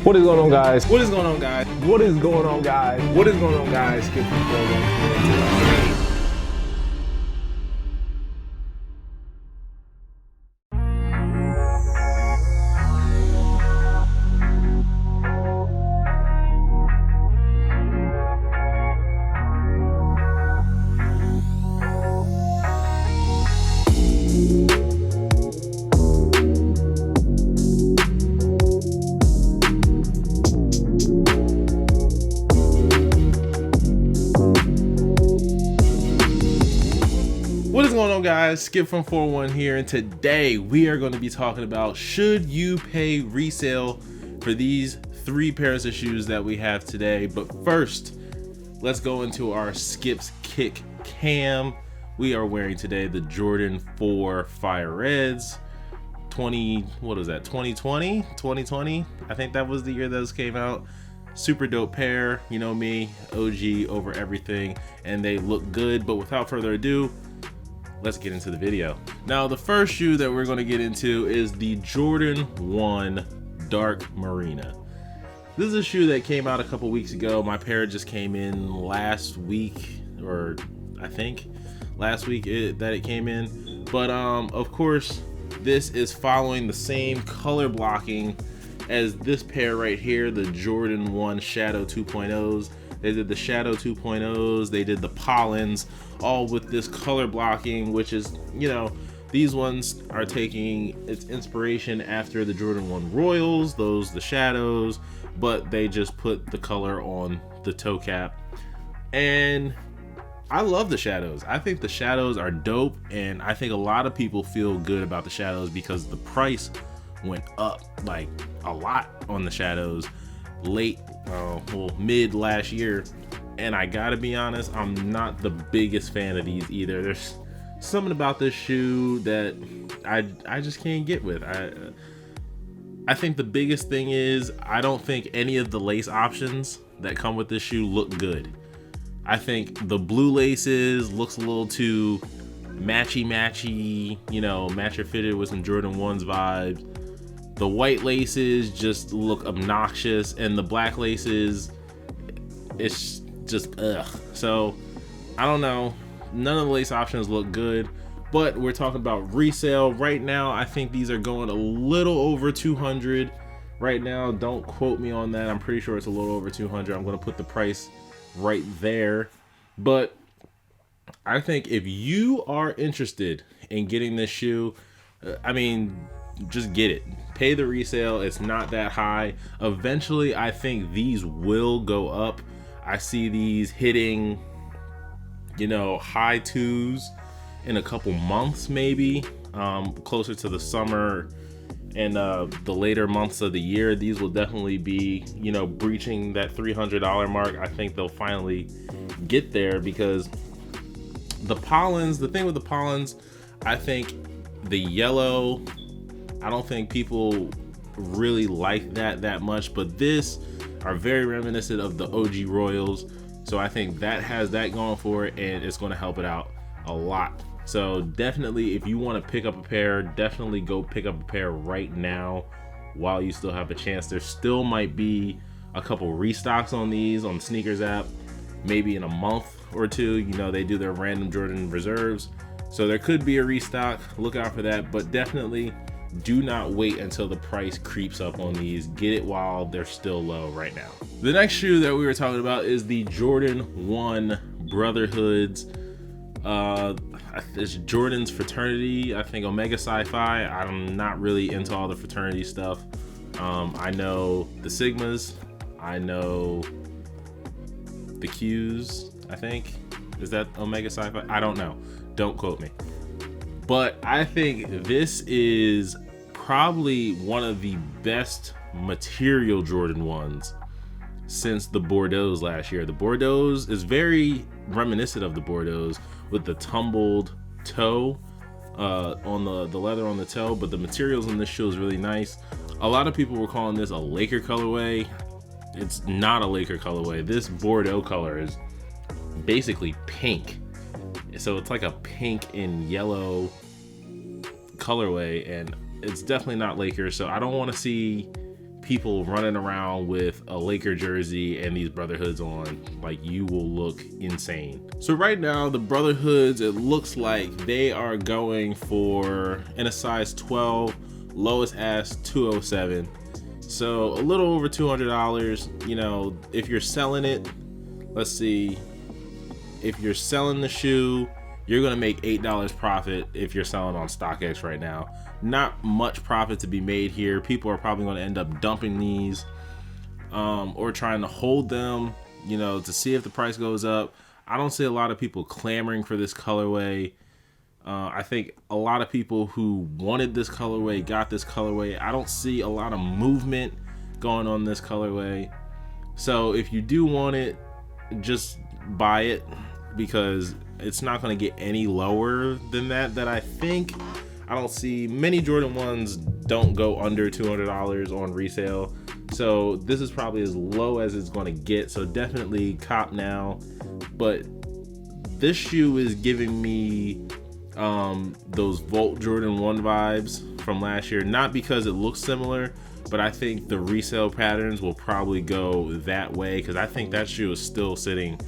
What is going on, guys? What is going on, guys? What is going on, guys? What is going on, guys? Skip from forward. What is going on, guys? Skip from 41 here, and today we are going to be talking about, should you pay resale for these 3 pairs of shoes that we have today? But first, let's go into our Skip's Kick cam. We are wearing today the Jordan 4 Fire Reds 2020. I think that was the year those came out. Super dope pair, you know me, OG over everything, and they look good. But without further ado, let's get into the video. Now, the first shoe that we're going to get into is the Jordan 1 Dark Marina. This is a shoe that came out a couple weeks ago. My pair just came in last week, or I think last week that it came in. But of course, this is following the same color blocking as this pair right here, the Jordan 1 Shadow 2.0s. They did the Shadow 2.0s, they did the Pollens, all with this color blocking, which is, you know, these ones are taking its inspiration after the Jordan 1 Royals, the Shadows, but they just put the color on the toe cap. And I love the Shadows. I think the Shadows are dope, and I think a lot of people feel good about the Shadows because the price went up like a lot on the Shadows mid last year, and I gotta be honest, I'm not the biggest fan of these either. There's something about this shoe that I just can't get with. I think the biggest thing is I don't think any of the lace options that come with this shoe look good. I think the blue laces looks a little too matchy, you know, match or fitted with some Jordan 1's vibes. The white laces just look obnoxious, and the black laces, it's just ugh. So I don't know, none of the lace options look good, but we're talking about resale right now. I think these are going a little over 200 right now. Don't quote me on that. I'm pretty sure it's a little over 200. I'm going to put the price right there. But I think if you are interested in getting this shoe, I mean, just get it. Pay the resale. It's not that high. Eventually, I think these will go up. I see these hitting, you know, high 2s in a couple months, maybe closer to the summer and the later months of the year. These will definitely be, you know, breaching that $300 mark. I think they'll finally get there because the Pollens, the thing with the Pollens, I think the yellow, I don't think people really like that much, but this are very reminiscent of the OG Royals. So I think that has that going for it, and it's going to help it out a lot. So definitely, if you want to pick up a pair, definitely go pick up a pair right now while you still have a chance. There still might be a couple restocks on these on the sneakers app, maybe in a month or two. You know, they do their random Jordan reserves, so there could be a restock. Look out for that, but definitely do not wait until the price creeps up on these. Get it while they're still low right now. The next shoe that we were talking about is the Jordan 1 Brotherhoods. It's Jordan's fraternity, I think Omega Sci-Fi. I'm not really into all the fraternity stuff. I know the Sigmas, I know the Qs, I think. Is that Omega Sci-Fi? I don't know. Don't quote me. But I think this is probably one of the best material Jordan 1s since the Bordeaux last year. The Bordeaux is very reminiscent of the Bordeaux with the tumbled toe on the leather on the toe, but the materials in this shoe is really nice. A lot of people were calling this a Laker colorway. It's not a Laker colorway. This Bordeaux color is basically pink. So it's like a pink and yellow colorway, and it's definitely not Lakers. So I don't want to see people running around with a Laker jersey and these Brotherhoods on, like, you will look insane. So right now the Brotherhoods, it looks like they are going for, in a size 12, lowest ass 207, so a little over $200. You know, if you're selling it, let's see, if you're selling the shoe, you're gonna make $8 profit if you're selling on StockX right now. Not much profit to be made here. People are probably gonna end up dumping these, or trying to hold them, you know, to see if the price goes up. I don't see a lot of people clamoring for this colorway. I think a lot of people who wanted this colorway got this colorway. I don't see a lot of movement going on this colorway. So if you do want it, just buy it, because it's not going to get any lower than that I think. I don't see many Jordan 1s don't go under $200 on resale. So this is probably as low as it's going to get. So definitely cop now. But this shoe is giving me those Volt Jordan 1 vibes from last year. Not because it looks similar, but I think the resale patterns will probably go that way, because I think that shoe is still sitting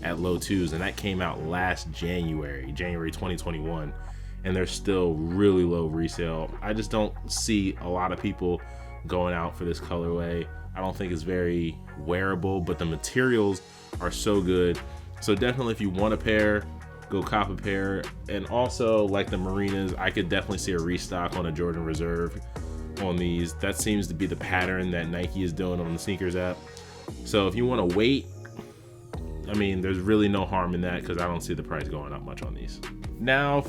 at low twos, and that came out last January 2021, and they're still really low resale. I just don't see a lot of people going out for this colorway. I don't think it's very wearable, but the materials are so good. So definitely, if you want a pair, go cop a pair. And also, like the Marinas, I could definitely see a restock on a Jordan Reserve on these. That seems to be the pattern that Nike is doing on the sneakers app. So if you want to wait, I mean, there's really no harm in that, because I don't see the price going up much on these. Now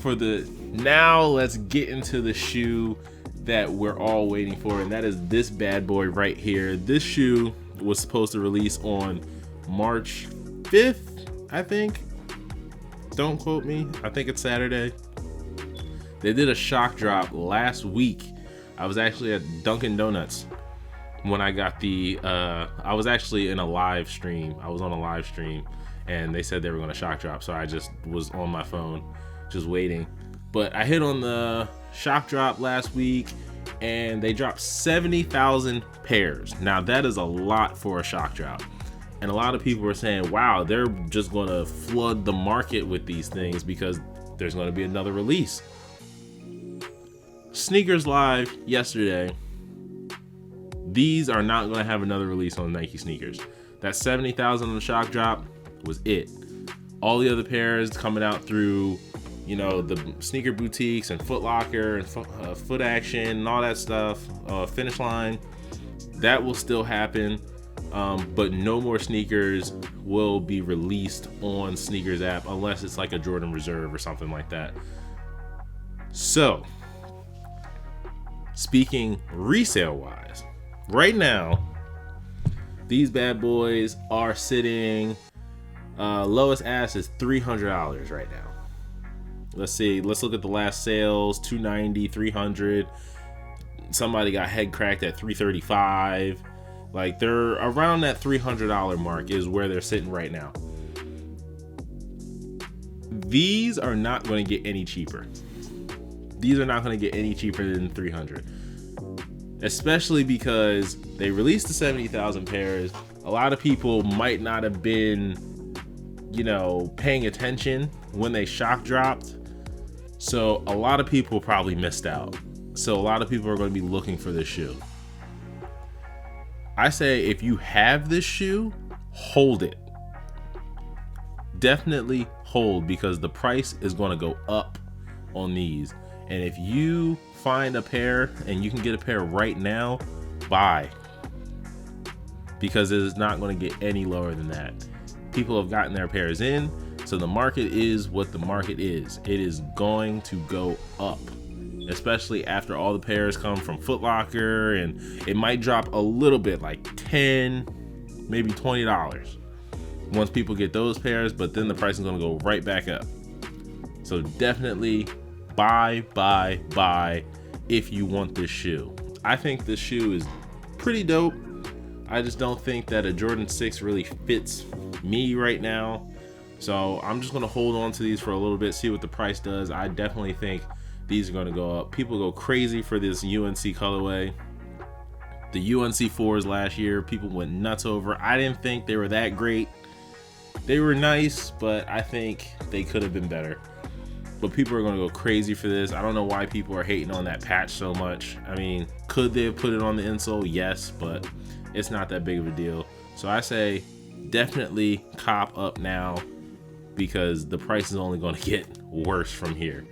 let's get into the shoe that we're all waiting for, and that is this bad boy right here. This shoe was supposed to release on March 5th, I think. Don't quote me. I think it's Saturday. They did a shock drop last week. I was actually at Dunkin' Donuts when I got the I was actually in a live stream. I was on a live stream, and they said they were going to shock drop, so I just was on my phone just waiting. But I hit on the shock drop last week, and they dropped 70,000 pairs. Now that is a lot for a shock drop, and a lot of people were saying, wow, they're just going to flood the market with these things because there's going to be another release. Sneakers Live yesterday, these are not going to have another release on Nike sneakers. That 70,000 on the shock drop was it. All the other pairs coming out through, you know, the sneaker boutiques and Foot Locker and Foot Action and all that stuff, Finish Line, that will still happen. But no more sneakers will be released on Sneakers app unless it's like a Jordan Reserve or something like that. So, speaking resale wise, right now, these bad boys are sitting, lowest ass is $300 right now. Let's see, let's look at the last sales, $290, $300. Somebody got head cracked at $335. Like, they're around that $300 mark is where they're sitting right now. These are not going to get any cheaper. These are not going to get any cheaper than $300. Especially because they released the 70,000 pairs. A lot of people might not have been, you know, paying attention when they shock dropped. So a lot of people probably missed out. So a lot of people are going to be looking for this shoe. I say if you have this shoe, hold it. Definitely hold, because the price is going to go up on these. And if you find a pair and you can get a pair right now, buy, because it is not going to get any lower than that. People have gotten their pairs in, so the market is what the market is. It is going to go up, especially after all the pairs come from Foot Locker, and it might drop a little bit, like $10, maybe $20 once people get those pairs, but then the price is going to go right back up. So definitely buy if you want this shoe. I think this shoe is pretty dope. I just don't think that a Jordan 6 really fits me right now. So I'm just going to hold on to these for a little bit, see what the price does. I definitely think these are going to go up. People go crazy for this UNC colorway. The UNC4s last year, people went nuts over. I didn't think they were that great. They were nice, but I think they could have been better. But people are going to go crazy for this. I don't know why people are hating on that patch so much. I mean, could they have put it on the insole? Yes, but it's not that big of a deal. So I say definitely cop up now, because the price is only going to get worse from here.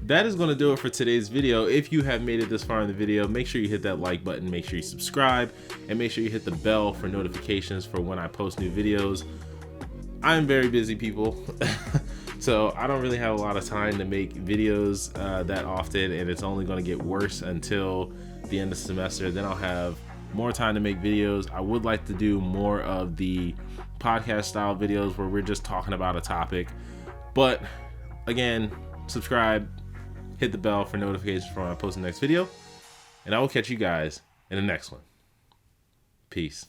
That is going to do it for today's video. If you have made it this far in the video, make sure you hit that like button, make sure you subscribe, and make sure you hit the bell for notifications for when I post new videos. I'm very busy, people. So I don't really have a lot of time to make videos that often, and it's only going to get worse until the end of the semester. Then I'll have more time to make videos. I would like to do more of the podcast style videos where we're just talking about a topic. But again, subscribe, hit the bell for notifications for when I post the next video, and I will catch you guys in the next one. Peace.